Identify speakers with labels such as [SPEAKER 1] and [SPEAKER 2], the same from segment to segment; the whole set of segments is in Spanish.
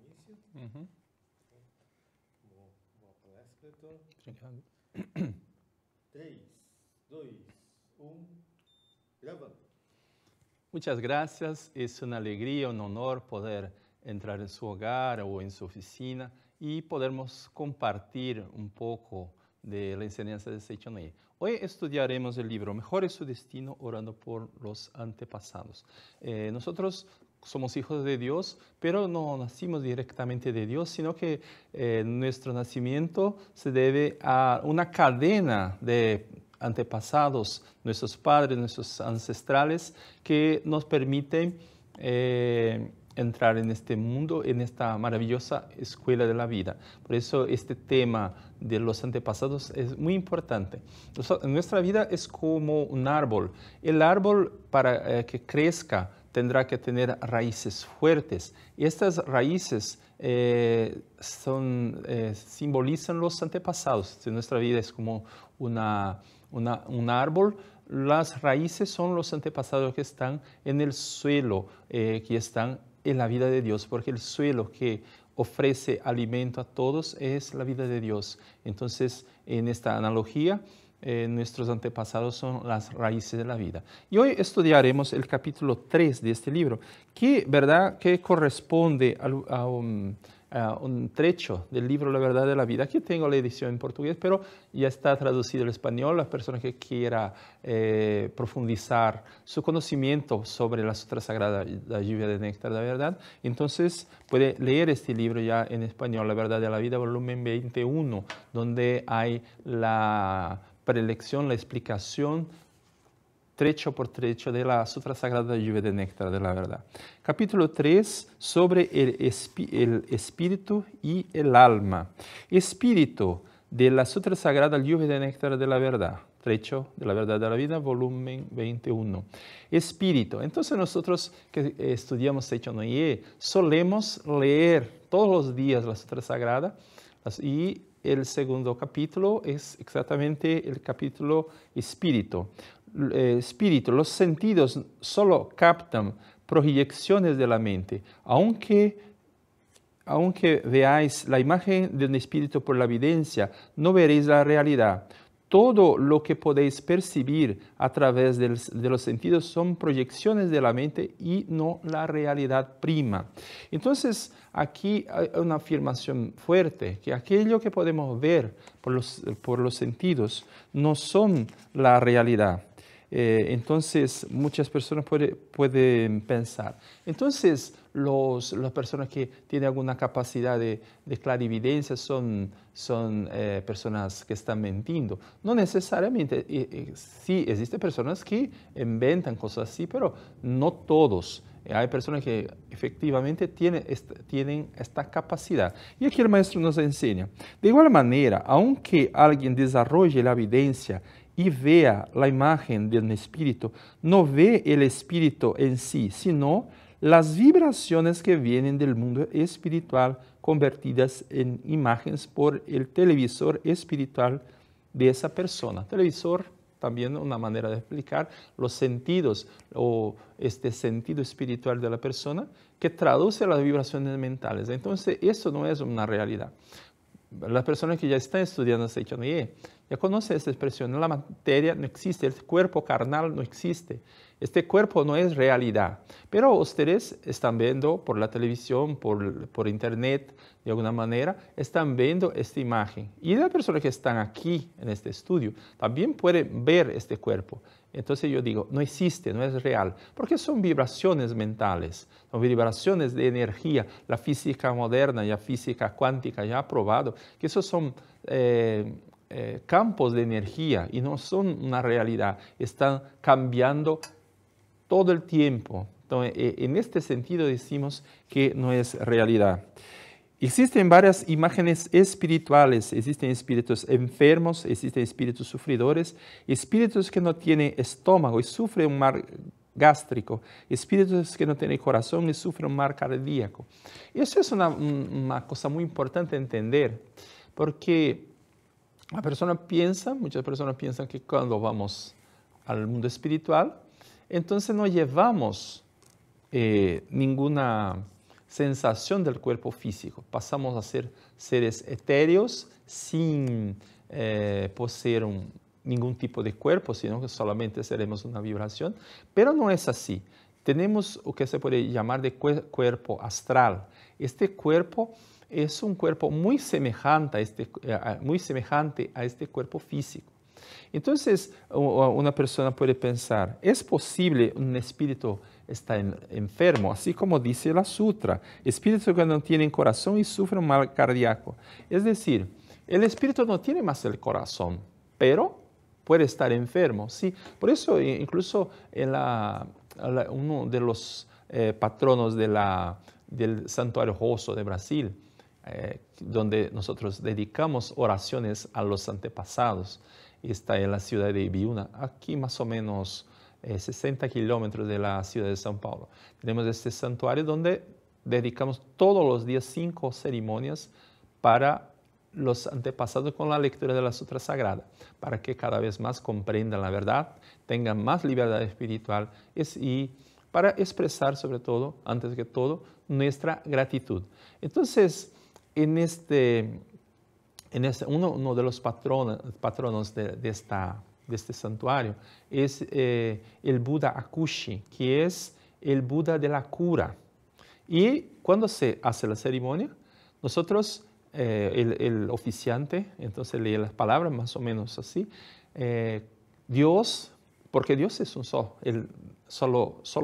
[SPEAKER 1] início.
[SPEAKER 2] Uhum.
[SPEAKER 1] Boa palestra, doutor.
[SPEAKER 2] Obrigado.
[SPEAKER 1] 3, 2, 1, gravando.
[SPEAKER 2] Muchas gracias. Es una alegría, un honor poder entrar en su hogar o en su oficina y podermos compartir un poco de la enseñanza de Seiichi Nei. Hoy estudiaremos el libro Mejor es su destino orando por los antepasados. Nosotros somos hijos de Dios, pero no nacimos directamente de Dios, sino que nuestro nacimiento se debe a una cadena de antepasados, nuestros padres, nuestros ancestrales, que nos permiten entrar en este mundo, en esta maravillosa escuela de la vida. Por eso este tema de los antepasados es muy importante. Nuestra vida es como un árbol. El árbol, para que crezca, tendrá que tener raíces fuertes. Y estas raíces simbolizan los antepasados. Si nuestra vida es como un árbol, las raíces son los antepasados que están en el suelo, que están en la vida de Dios, porque el suelo que ofrece alimento a todos es la vida de Dios. Entonces, en esta analogía, nuestros antepasados son las raíces de la vida. Y hoy estudiaremos el capítulo 3 de este libro, que corresponde a un trecho del libro La Verdad de la Vida. Aquí tengo la edición en portugués, pero ya está traducido al español. La persona que quiera profundizar su conocimiento sobre la Sutra Sagrada, la lluvia de néctar de la verdad, entonces puede leer este libro ya en español, La Verdad de la Vida, volumen 21, donde hay la prelección, la explicación trecho por trecho de la Sutra Sagrada Lluvia de Néctar de la Verdad. Capítulo 3, sobre el espíritu y el alma. Espíritu de la Sutra Sagrada Lluvia de Néctar de la Verdad. Trecho de la Verdad de la Vida, volumen 21. Espíritu. Entonces nosotros que estudiamos Seiichi Nei solemos leer todos los días la Sutra Sagrada y el segundo capítulo es exactamente el capítulo Espíritu. Espíritu, los sentidos solo captan proyecciones de la mente, aunque veáis la imagen de un espíritu por la evidencia, no veréis la realidad. Todo lo que podéis percibir a través de los sentidos son proyecciones de la mente y no la realidad prima. Entonces, aquí hay una afirmación fuerte, que aquello que podemos ver por los sentidos no son la realidad. Entonces, muchas personas pueden pensar. Entonces, las personas que tienen alguna capacidad de clarividencia son personas que están mintiendo. No necesariamente. Sí, existen personas que inventan cosas así, pero no todos. Hay personas que efectivamente tienen esta capacidad. Y aquí el maestro nos enseña. De igual manera, aunque alguien desarrolle la evidencia y vea la imagen de un espíritu, no ve el espíritu en sí, sino las vibraciones que vienen del mundo espiritual convertidas en imágenes por el televisor espiritual de esa persona. Televisor, también una manera de explicar los sentidos o este sentido espiritual de la persona que traduce las vibraciones mentales. Entonces, eso no es una realidad. Las personas que ya están estudiando Seiichi Nei ya conocen esta expresión. La materia no existe, el cuerpo carnal no existe. Este cuerpo no es realidad. Pero ustedes están viendo por la televisión, por internet, de alguna manera, están viendo esta imagen. Y las personas que están aquí en este estudio también pueden ver este cuerpo. Entonces yo digo, no existe, no es real, porque son vibraciones mentales, son vibraciones de energía. La física moderna y la física cuántica ya ha probado que esos son campos de energía y no son una realidad, están cambiando todo el tiempo. Entonces, en este sentido decimos que no es realidad. Existen varias imágenes espirituales, existen espíritus enfermos, existen espíritus sufridores, espíritus que no tienen estómago y sufren un mal gástrico, espíritus que no tienen corazón y sufren un mal cardíaco. Eso es una cosa muy importante entender, porque muchas personas piensan que cuando vamos al mundo espiritual, entonces no llevamos ninguna sensación del cuerpo físico. Pasamos a ser seres etéreos sin poseer ningún tipo de cuerpo, sino que solamente seremos una vibración. Pero no es así. Tenemos lo que se puede llamar de cuerpo astral. Este cuerpo es un cuerpo muy semejante a este cuerpo físico. Entonces, una persona puede pensar, ¿es posible un espíritu está enfermo? Así como dice la sutra, espíritus que no tienen corazón y sufren mal cardíaco. Es decir, el espíritu no tiene más el corazón, pero puede estar enfermo. Sí, por eso incluso uno de los patronos del Santuario Rosso de Brasil, donde nosotros dedicamos oraciones a los antepasados, está en la ciudad de Ibiúna, aquí más o menos 60 kilómetros de la ciudad de São Paulo. Tenemos este santuario donde dedicamos todos los días 5 ceremonias para los antepasados con la lectura de la Sutra Sagrada, para que cada vez más comprendan la verdad, tengan más libertad espiritual y para expresar sobre todo, antes que todo, nuestra gratitud. Entonces, uno de los patronos de este santuario es el Buda Akushi, que es el Buda de la cura. Y cuando se hace la ceremonia, nosotros, el oficiante, entonces lee las palabras más o menos así, Dios, porque Dios es un solo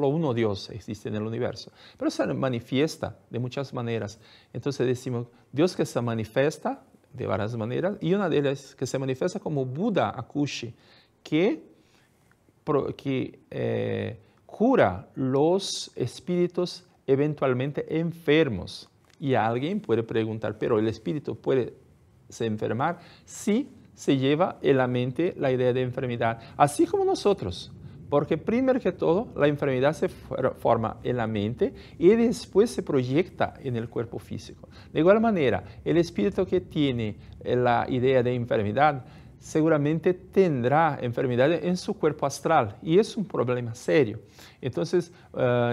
[SPEAKER 2] uno Dios existe en el universo, pero se manifiesta de muchas maneras. Entonces decimos, Dios que se manifiesta de varias maneras, y una de ellas que se manifiesta como Buda Akushi, que cura los espíritus eventualmente enfermos. Y alguien puede preguntar, ¿pero el espíritu puede se enfermar? Sí, se lleva en la mente la idea de enfermedad, así como nosotros. Porque primero que todo, la enfermedad se forma en la mente y después se proyecta en el cuerpo físico. De igual manera, el espíritu que tiene la idea de enfermedad seguramente tendrá enfermedades en su cuerpo astral y es un problema serio. Entonces,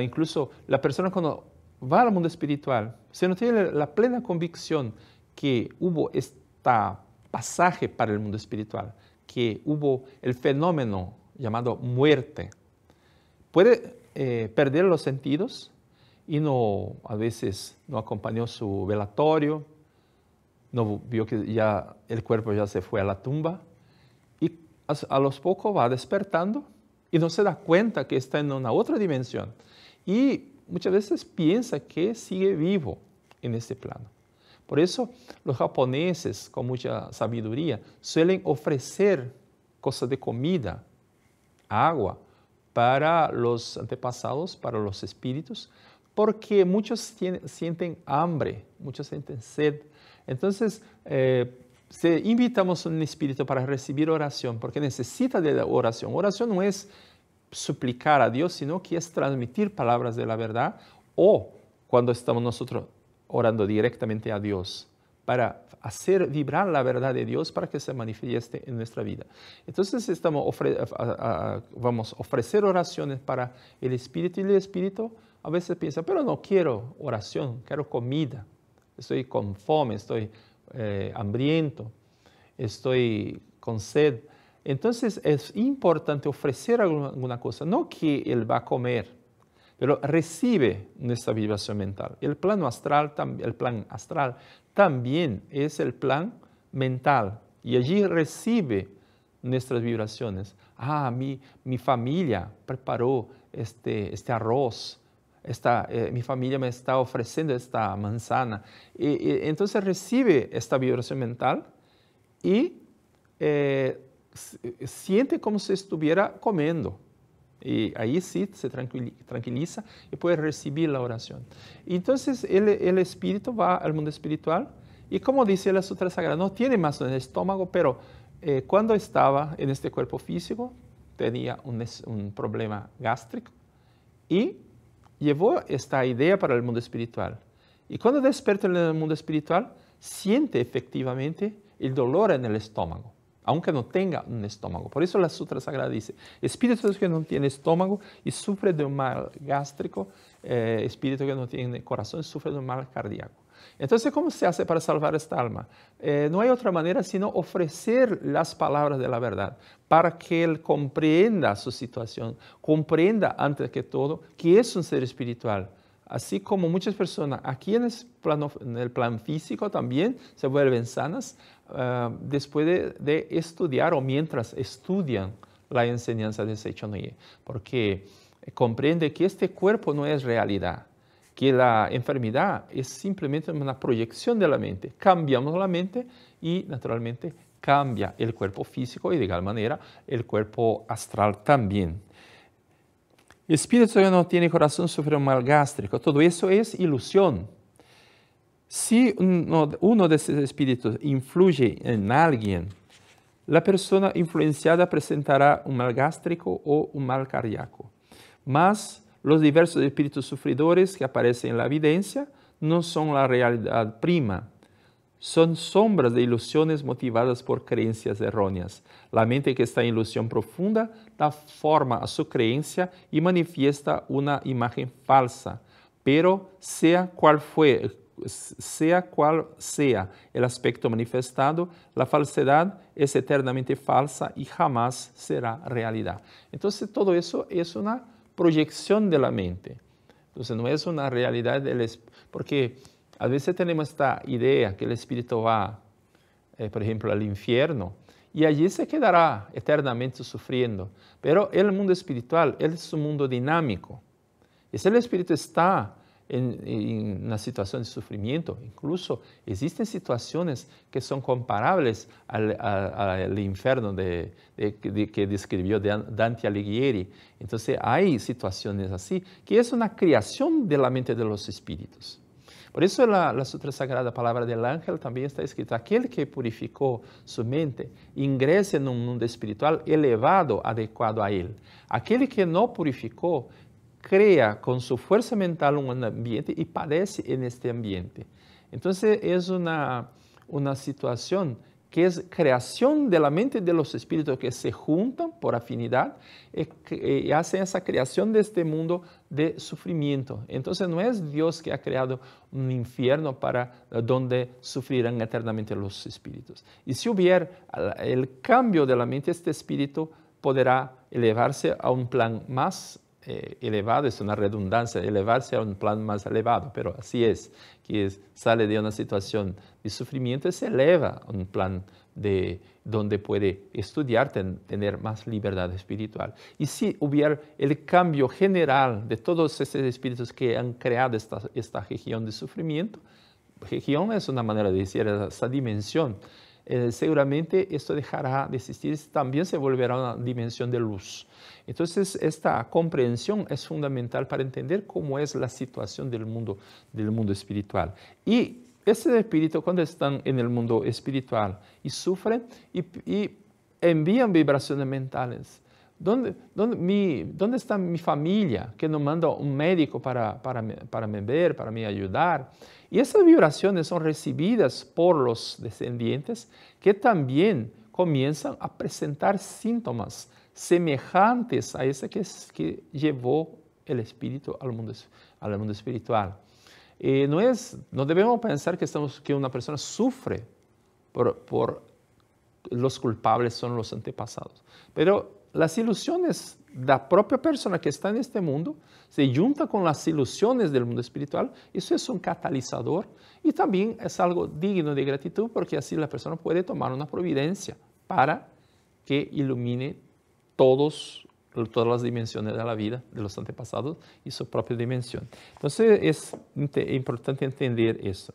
[SPEAKER 2] incluso la persona cuando va al mundo espiritual, si no tiene la plena convicción que hubo este pasaje para el mundo espiritual, que hubo el fenómeno llamado muerte, puede perder los sentidos y a veces no acompañó su velatorio, no vio que ya el cuerpo ya se fue a la tumba y a los pocos va despertando y no se da cuenta que está en una otra dimensión y muchas veces piensa que sigue vivo en este plano. Por eso los japoneses con mucha sabiduría suelen ofrecer cosas de comida, agua para los antepasados, para los espíritus, porque muchos sienten hambre, muchos sienten sed. Entonces, invitamos a un espíritu para recibir oración, porque necesita de la oración. Oración no es suplicar a Dios, sino que es transmitir palabras de la verdad, o cuando estamos nosotros orando directamente a Dios, para hacer vibrar la verdad de Dios para que se manifieste en nuestra vida. Entonces vamos a ofrecer oraciones para el espíritu y el espíritu a veces piensa, pero no quiero oración, quiero comida. Estoy con fome, estoy hambriento, estoy con sed. Entonces es importante ofrecer alguna cosa, no que él va a comer, pero recibe nuestra vibración mental. El plan astral también es el plan mental y allí recibe nuestras vibraciones. Mi familia preparó este arroz, mi familia me está ofreciendo esta manzana. Entonces recibe esta vibración mental y siente como si estuviera comiendo. Y ahí sí se tranquiliza y puede recibir la oración. Entonces el espíritu va al mundo espiritual y como dice la Sutra Sagrada, no tiene más en el estómago, pero cuando estaba en este cuerpo físico tenía un problema gástrico y llevó esta idea para el mundo espiritual. Y cuando despierta en el mundo espiritual, siente efectivamente el dolor en el estómago. aunque no tenga un estómago. Por eso la Sutra Sagrada dice, espíritu que no tiene estómago y sufre de un mal gástrico, espíritu que no tiene corazón sufre de un mal cardíaco. Entonces, ¿cómo se hace para salvar esta alma? No hay otra manera sino ofrecer las palabras de la verdad para que él comprenda su situación, comprenda antes que todo que es un ser espiritual. Así como muchas personas aquí en el plan físico también se vuelven sanas después de estudiar o mientras estudian la enseñanza de Seichonoye, porque comprende que este cuerpo no es realidad, que la enfermedad es simplemente una proyección de la mente. Cambiamos la mente y naturalmente cambia el cuerpo físico y de igual manera el cuerpo astral también. Espíritu que no tiene corazón sufre un mal gástrico. Todo eso es ilusión. Si uno de esos espíritus influye en alguien, la persona influenciada presentará un mal gástrico o un mal cardíaco. Mas los diversos espíritus sufridores que aparecen en la evidencia no son la realidad prima. Son sombras de ilusiones motivadas por creencias erróneas. La mente que está en ilusión profunda da forma a su creencia y manifiesta una imagen falsa. Pero sea cual sea el aspecto manifestado, la falsedad es eternamente falsa y jamás será realidad. Entonces todo eso es una proyección de la mente. Entonces no es una realidad porque a veces tenemos esta idea que el espíritu va, por ejemplo, al infierno y allí se quedará eternamente sufriendo. Pero el mundo espiritual es un mundo dinámico. Y si el espíritu está en una situación de sufrimiento, incluso existen situaciones que son comparables al infierno que describió Dante Alighieri. Entonces hay situaciones así, que es una creación de la mente de los espíritus. Por eso la Sutra Sagrada Palabra del Ángel también está escrito, aquel que purificó su mente ingresa en un mundo espiritual elevado, adecuado a él. Aquel que no purificó, crea con su fuerza mental un ambiente y padece en este ambiente. Entonces es una situación que es creación de la mente de los espíritus que se juntan por afinidad y hacen esa creación de este mundo de sufrimiento. Entonces no es Dios que ha creado un infierno para donde sufrirán eternamente los espíritus. Y si hubiera el cambio de la mente, este espíritu podrá elevarse a un plan más elevado, es una redundancia, elevarse a un plan más elevado, pero así es, que sale de una situación de sufrimiento y se eleva a un plan donde puede estudiar, tener más libertad espiritual. Y si hubiera el cambio general de todos esos espíritus que han creado esta región de sufrimiento, región es una manera de decir esa dimensión, seguramente esto dejará de existir, también se volverá una dimensión de luz. Entonces, esta comprensión es fundamental para entender cómo es la situación del mundo espiritual. Y ese espíritu, cuando están en el mundo espiritual y sufren y envían vibraciones mentales, ¿dónde está mi familia que no manda un médico para me ver, para me ayudar? Y esas vibraciones son recibidas por los descendientes que también comienzan a presentar síntomas semejantes a ese que llevó el espíritu al mundo espiritual. No debemos pensar que una persona sufre por los culpables son los antepasados, pero las ilusiones de la propia persona que está en este mundo se junta con las ilusiones del mundo espiritual. Eso es un catalizador y también es algo digno de gratitud porque así la persona puede tomar una providencia para que ilumine todas las dimensiones de la vida de los antepasados y su propia dimensión. Entonces es importante entender eso.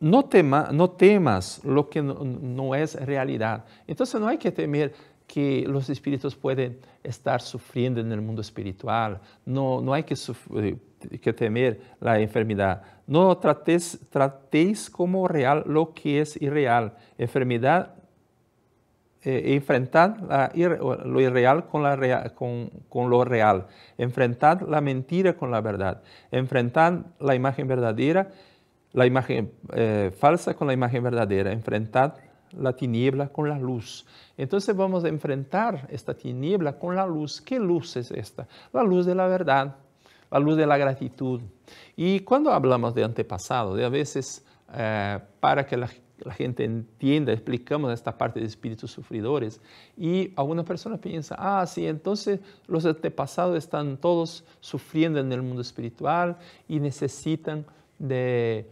[SPEAKER 2] No temas lo que no es realidad. Entonces no hay que temer que los espíritus pueden estar sufriendo en el mundo espiritual. No hay que temer la enfermedad. No tratéis como real lo que es irreal. Enfermedad, enfrentad lo irreal con lo real. Enfrentad la mentira con la verdad. Enfrentad la imagen verdadera, la imagen falsa con la imagen verdadera. Enfrentad la tiniebla con la luz. Entonces vamos a enfrentar esta tiniebla con la luz. ¿Qué luz es esta? La luz de la verdad, la luz de la gratitud. Y cuando hablamos de antepasado, a veces para que la gente entienda, explicamos esta parte de espíritus sufridores y alguna persona piensa, sí, entonces los antepasados están todos sufriendo en el mundo espiritual y necesitan de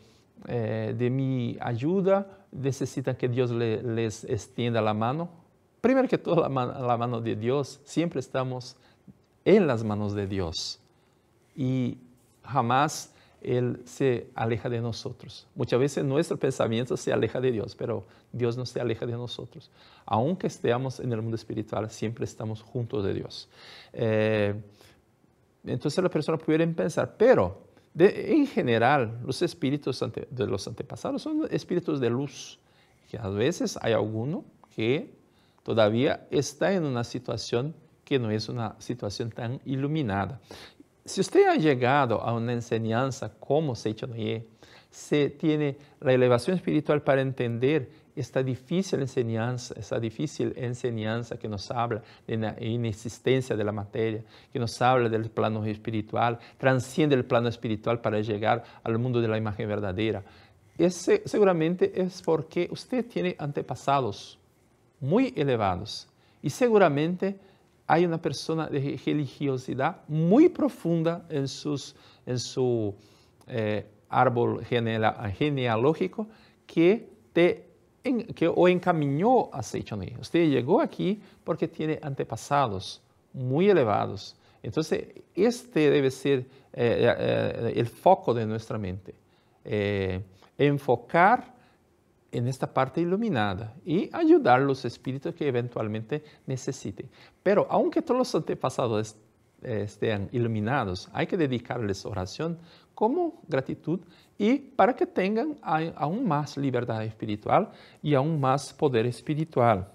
[SPEAKER 2] mi ayuda, necesitan que Dios les extienda la mano. Primero que todo, la mano de Dios, siempre estamos en las manos de Dios y jamás Él se aleja de nosotros. Muchas veces nuestro pensamiento se aleja de Dios, pero Dios no se aleja de nosotros. Aunque estemos en el mundo espiritual, siempre estamos juntos de Dios. Entonces la persona puede pensar, pero en general los espíritus de los antepasados son espíritus de luz, que a veces hay alguno que todavía está en una situación que no es una situación tan iluminada. Si usted ha llegado a una enseñanza como Seicho Noye, se tiene la elevación espiritual para entender esta difícil enseñanza que nos habla de la inexistencia de la materia, que nos habla del plano espiritual, transciende el plano espiritual para llegar al mundo de la imagen verdadera. Ese seguramente es porque usted tiene antepasados muy elevados y seguramente hay una persona de religiosidad muy profunda en su árbol genealógico que o encaminó a Seicho Noye. Usted llegó aquí porque tiene antepasados muy elevados. Entonces, este debe ser el foco de nuestra mente. Enfocar en esta parte iluminada y ayudar a los espíritus que eventualmente necesiten. Pero aunque todos los antepasados estén iluminados, hay que dedicarles oración como gratitud y para que tengan aún más libertad espiritual y aún más poder espiritual.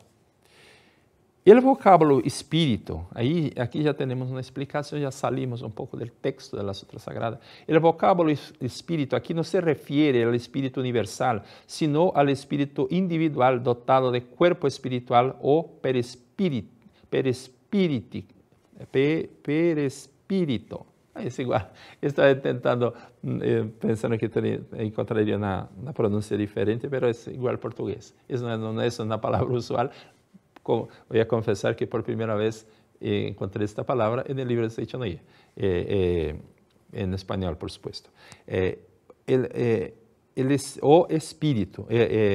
[SPEAKER 2] El vocábulo espíritu, aquí ya tenemos una explicación, ya salimos un poco del texto de la Sutra Sagrada. El vocábulo espíritu aquí no se refiere al espíritu universal, sino al espíritu individual dotado de cuerpo espiritual o perespíritu. Es igual, estaba intentando, pensando que encontraría una pronuncia diferente, pero es igual portugués. No es una palabra usual. Voy a confesar que por primera vez encontré esta palabra en el libro de Seicho Noye, en español, por supuesto. O espíritu,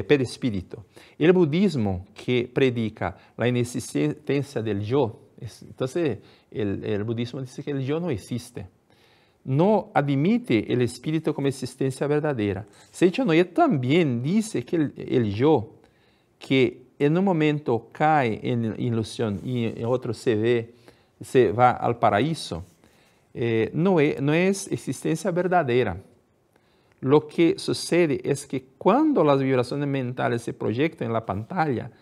[SPEAKER 2] perispíritu. El budismo que predica la inexistencia del yo, entonces el budismo dice que el yo no existe. No admite el espíritu como existencia verdadera. Seicho Noye también dice que el yo, que en un momento cae en ilusión y en otro se va al paraíso, no es existencia verdadera. Lo que sucede es que cuando las vibraciones mentales se proyectan en la pantalla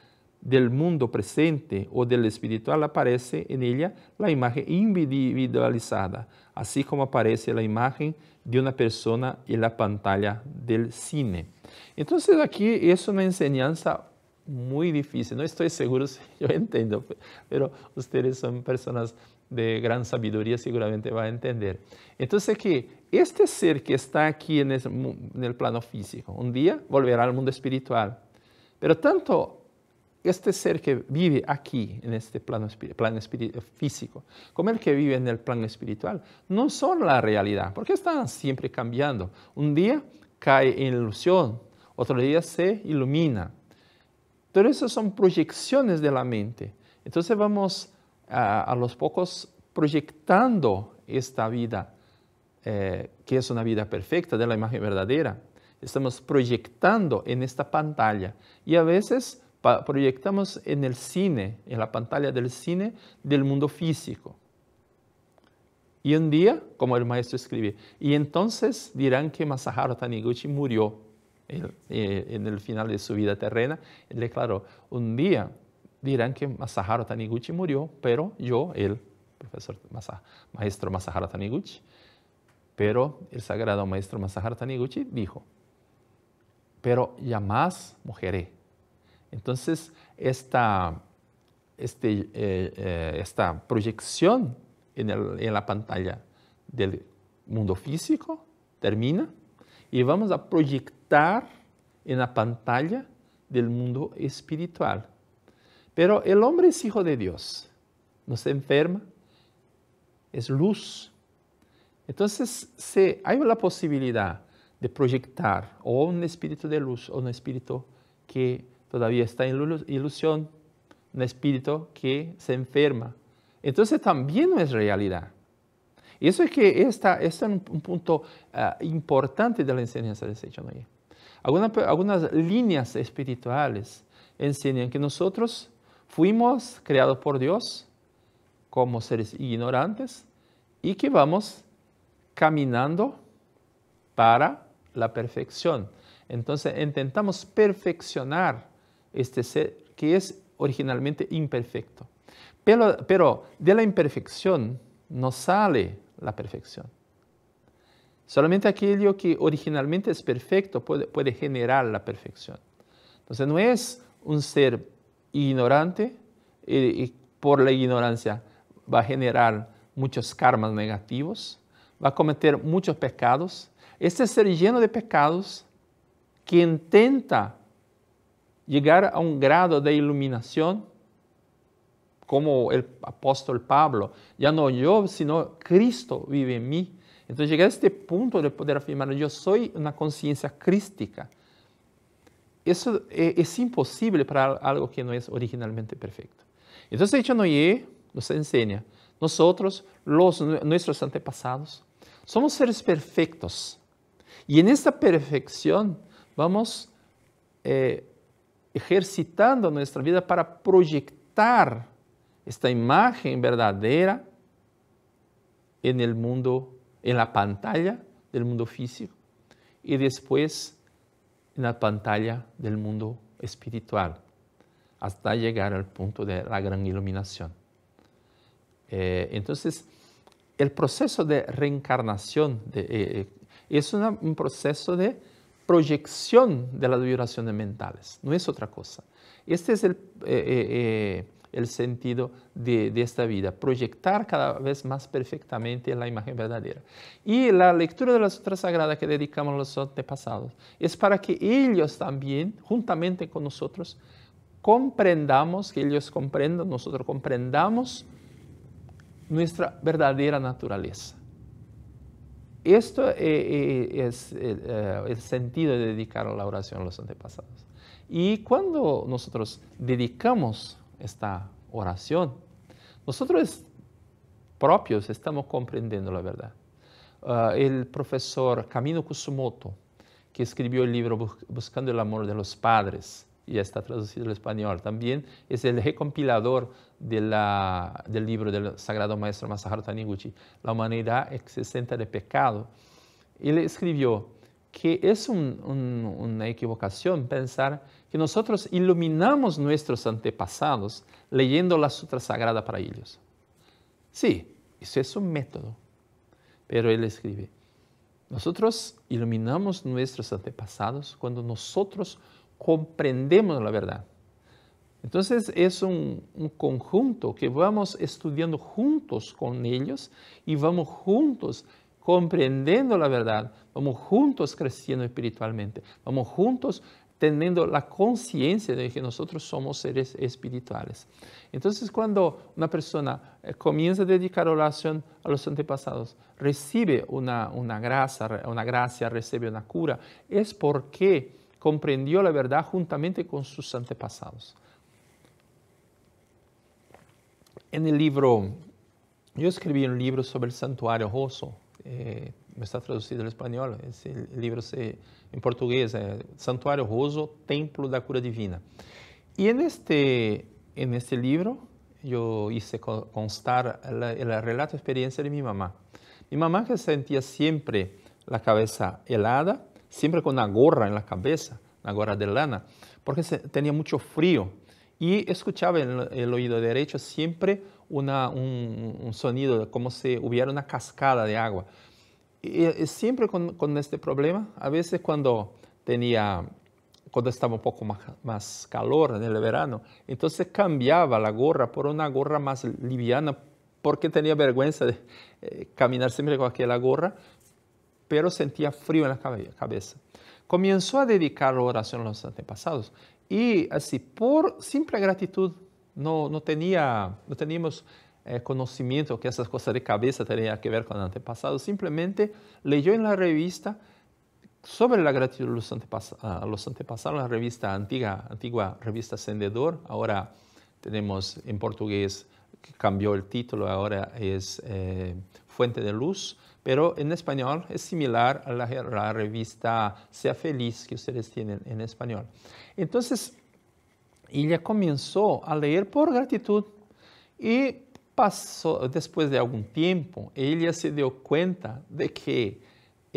[SPEAKER 2] del mundo presente o del espiritual, aparece en ella la imagen individualizada, así como aparece la imagen de una persona en la pantalla del cine. Entonces aquí es una enseñanza muy difícil, no estoy seguro si yo entiendo, pero ustedes son personas de gran sabiduría, seguramente van a entender. Entonces que este ser que está aquí en el plano físico, un día volverá al mundo espiritual, pero tanto este ser que vive aquí en este plano físico, como el que vive en el plano espiritual, no son la realidad, porque están siempre cambiando. Un día cae en ilusión, otro día se ilumina. Todo eso son proyecciones de la mente. Entonces vamos a los pocos proyectando esta vida, que es una vida perfecta de la imagen verdadera. Estamos proyectando en esta pantalla y a veces proyectamos en el cine, en la pantalla del cine del mundo físico. Y un día, como el maestro escribe, y entonces dirán que Masaharu Taniguchi murió. En el final de su vida terrena, él declaró, un día dirán que Masaharu Taniguchi murió, pero yo, el maestro Masaharu Taniguchi, pero el sagrado maestro Masaharu Taniguchi dijo, pero jamás moriré. Entonces, esta proyección en la pantalla del mundo físico termina y vamos a proyectar en la pantalla del mundo espiritual. Pero el hombre es hijo de Dios, no se enferma, es luz. Entonces, si hay la posibilidad de proyectar o un espíritu de luz o un espíritu que todavía está en ilusión, un espíritu que se enferma, entonces también no es realidad. Y eso es que este es un punto importante de la enseñanza de Seiichi Noye. Algunas líneas espirituales enseñan que nosotros fuimos creados por Dios como seres ignorantes y que vamos caminando para la perfección. Entonces intentamos perfeccionar este ser que es originalmente imperfecto. Pero de la imperfección no sale la perfección. Solamente aquello que originalmente es perfecto puede generar la perfección. Entonces no es un ser ignorante y por la ignorancia va a generar muchos karmas negativos, va a cometer muchos pecados. Este ser lleno de pecados que intenta llegar a un grado de iluminación, como el apóstol Pablo, ya no yo, sino Cristo vive en mí. Entonces llegar a este punto de poder afirmar, yo soy una conciencia crística. Eso es imposible para algo que no es originalmente perfecto. Entonces Seiichi Noye nos enseña, nosotros, nuestros antepasados, somos seres perfectos. Y en esta perfección vamos ejercitando nuestra vida para proyectar esta imagen verdadera en el mundo, en la pantalla del mundo físico y después en la pantalla del mundo espiritual, hasta llegar al punto de la gran iluminación. Entonces, el proceso de reencarnación es un proceso de proyección de las vibraciones mentales, no es otra cosa. Este es el sentido de esta vida, proyectar cada vez más perfectamente la imagen verdadera. Y la lectura de la Sutra Sagrada que dedicamos a los antepasados es para que ellos también, juntamente con nosotros, comprendamos, que ellos comprendan, nosotros comprendamos nuestra verdadera naturaleza. Esto es el sentido de dedicar la oración a los antepasados. Y cuando nosotros dedicamos esta oración, nosotros propios estamos comprendiendo la verdad. El profesor Kamino Kusumoto, que escribió el libro Buscando el amor de los padres, y ya está traducido al español, también es el recompilador del libro del Sagrado Maestro Masaharu Taniguchi, La humanidad exenta de pecado. Él escribió que es una equivocación pensar que nosotros iluminamos nuestros antepasados leyendo la Sutra Sagrada para ellos. Sí, eso es un método, pero él escribe, nosotros iluminamos nuestros antepasados cuando nosotros comprendemos la verdad. Entonces es un conjunto que vamos estudiando juntos con ellos y vamos juntos comprendiendo la verdad, vamos juntos creciendo espiritualmente, vamos juntos teniendo la conciencia de que nosotros somos seres espirituales. Entonces, cuando una persona comienza a dedicar oración a los antepasados, recibe una gracia, recibe una cura, es porque comprendió la verdad juntamente con sus antepasados. En el libro, yo escribí un libro sobre el santuario Rosso, está traducido al español, ese libro en portugués es Santuario Rosso, Templo da Cura Divina. Y en este libro yo hice constar el relato de experiencia de mi mamá. Mi mamá que sentía siempre la cabeza helada, siempre con una gorra en la cabeza, una gorra de lana, porque tenía mucho frío y escuchaba en el oído derecho siempre un sonido como si hubiera una cascada de agua. Y siempre con este problema, a veces cuando tenía cuando estaba un poco más calor en el verano, entonces cambiaba la gorra por una gorra más liviana porque tenía vergüenza de caminar siempre con aquella gorra, pero sentía frío en la cabeza. Comenzó a dedicar la oración a los antepasados y así, por simple gratitud, no teníamos conocimiento que esas cosas de cabeza tenían que ver con antepasados, simplemente leyó en la revista sobre la gratitud a los antepasados, la revista antigua revista Ascendedor, ahora tenemos en portugués, que cambió el título, ahora es Fuente de Luz, pero en español es similar a la revista Sea Feliz que ustedes tienen en español. Entonces, ella comenzó a leer por gratitud y después de algún tiempo, ella se dio cuenta de que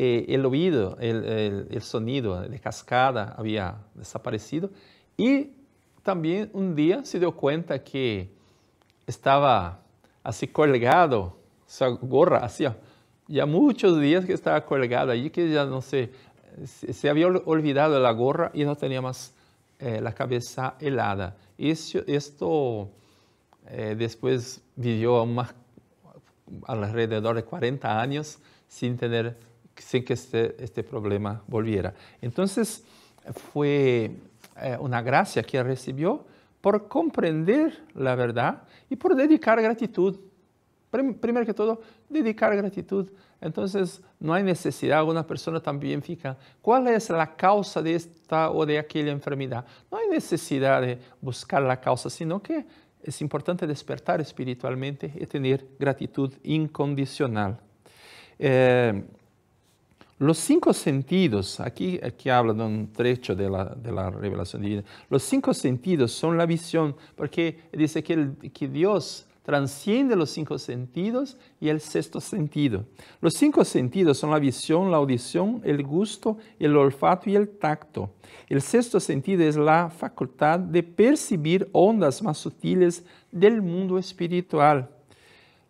[SPEAKER 2] el oído, el sonido de cascada había desaparecido y también un día se dio cuenta que estaba así colgado, su gorra, así, ya muchos días que estaba colgado allí, que ya no sé, se había olvidado de la gorra y no tenía más la cabeza helada. Esto después vivió alrededor de 40 años sin que este problema volviera. Entonces fue una gracia que recibió por comprender la verdad y por dedicar gratitud. Primero que todo, dedicar gratitud. Entonces, no hay necesidad, alguna persona también fija, ¿cuál es la causa de esta o de aquella enfermedad? No hay necesidad de buscar la causa, sino que es importante despertar espiritualmente y tener gratitud incondicional. Los 5 sentidos, aquí habla de un trecho de la revelación divina. Los 5 sentidos son la visión, porque dice que Dios transciende los 5 sentidos y el 6º sentido. Los 5 sentidos son la visión, la audición, el gusto, el olfato y el tacto. El 6º sentido es la facultad de percibir ondas más sutiles del mundo espiritual,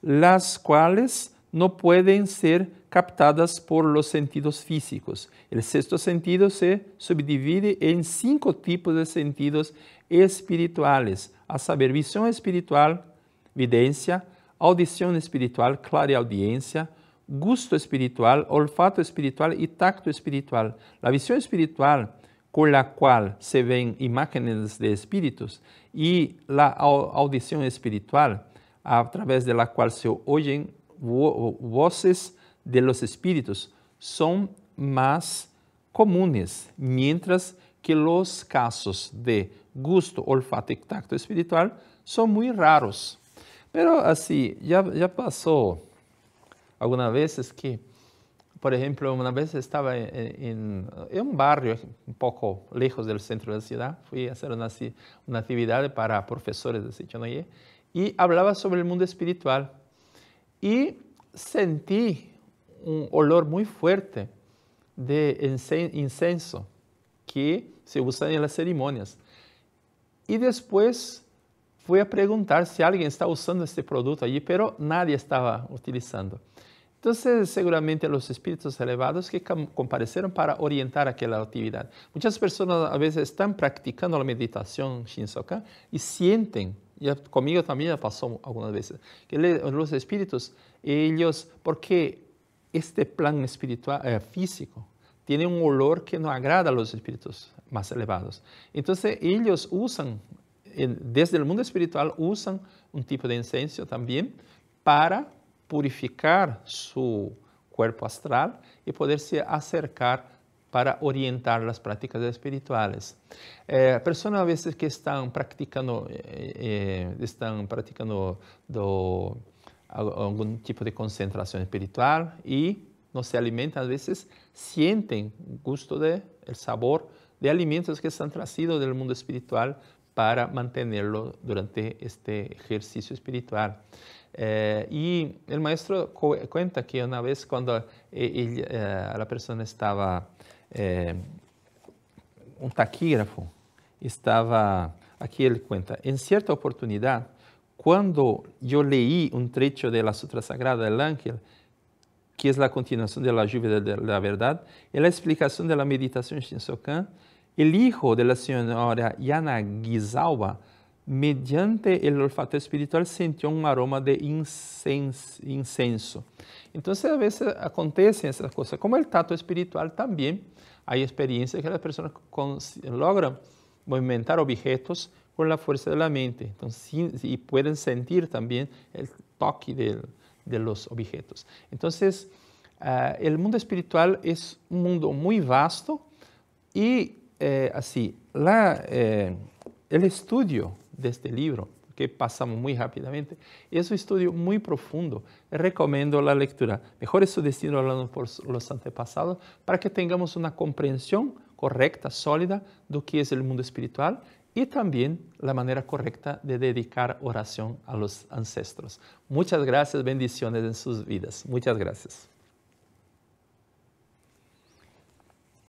[SPEAKER 2] las cuales no pueden ser captadas por los sentidos físicos. El 6º sentido se subdivide en 5 tipos de sentidos espirituales, a saber, visión espiritual, videncia, audición espiritual, clareaudiencia, gusto espiritual, olfato espiritual y tacto espiritual. La visión espiritual, con la cual se ven imágenes de espíritus, y la audición espiritual, a través de la cual se oyen voces de los espíritus, son más comunes, mientras que los casos de gusto, olfato y tacto espiritual son muy raros. Pero así, ya pasó algunas veces que, por ejemplo, una vez estaba en un barrio un poco lejos del centro de la ciudad, fui a hacer una actividad para profesores de Sichonoye y hablaba sobre el mundo espiritual y sentí un olor muy fuerte de incienso que se usa en las ceremonias. Y después fui a preguntar si alguien estaba usando este producto allí, pero nadie estaba utilizando. Entonces, seguramente los espíritus elevados que comparecieron para orientar aquella actividad. Muchas personas a veces están practicando la meditación Shinsokan y sienten, ya conmigo también pasó algunas veces, que los espíritus, ellos, porque este plan espiritual, físico, tiene un olor que no agrada a los espíritus más elevados. Entonces, ellos usan, desde el mundo espiritual, usan un tipo de incienso también para purificar su cuerpo astral y poderse acercar para orientar las prácticas espirituales. Personas a veces que están practicando algún tipo de concentración espiritual y no se alimentan, a veces sienten gusto el sabor de alimentos que están traídos del mundo espiritual para mantenerlo durante este ejercicio espiritual. Y el maestro cuenta que una vez cuando la persona estaba, un taquígrafo, estaba, aquí él cuenta, en cierta oportunidad, cuando yo leí un trecho de la Sutra Sagrada del Ángel, que es la continuación de la lluvia de la verdad, en la explicación de la meditación Shinsokan, El hijo de la señora Yanagisawa, mediante el olfato espiritual, sintió un aroma de incenso. Entonces, a veces acontecen esas cosas. Como el tacto espiritual, también hay experiencias que las personas logran movimentar objetos con la fuerza de la mente. Entonces, y pueden sentir también el toque de los objetos. Entonces, el mundo espiritual es un mundo muy vasto y así, el estudio de este libro, que pasamos muy rápidamente, es un estudio muy profundo. Recomiendo la lectura. Mejor es su destino hablando por los antepasados, para que tengamos una comprensión correcta, sólida, de qué es el mundo espiritual y también la manera correcta de dedicar oración a los ancestros. Muchas gracias, bendiciones en sus vidas. Muchas gracias.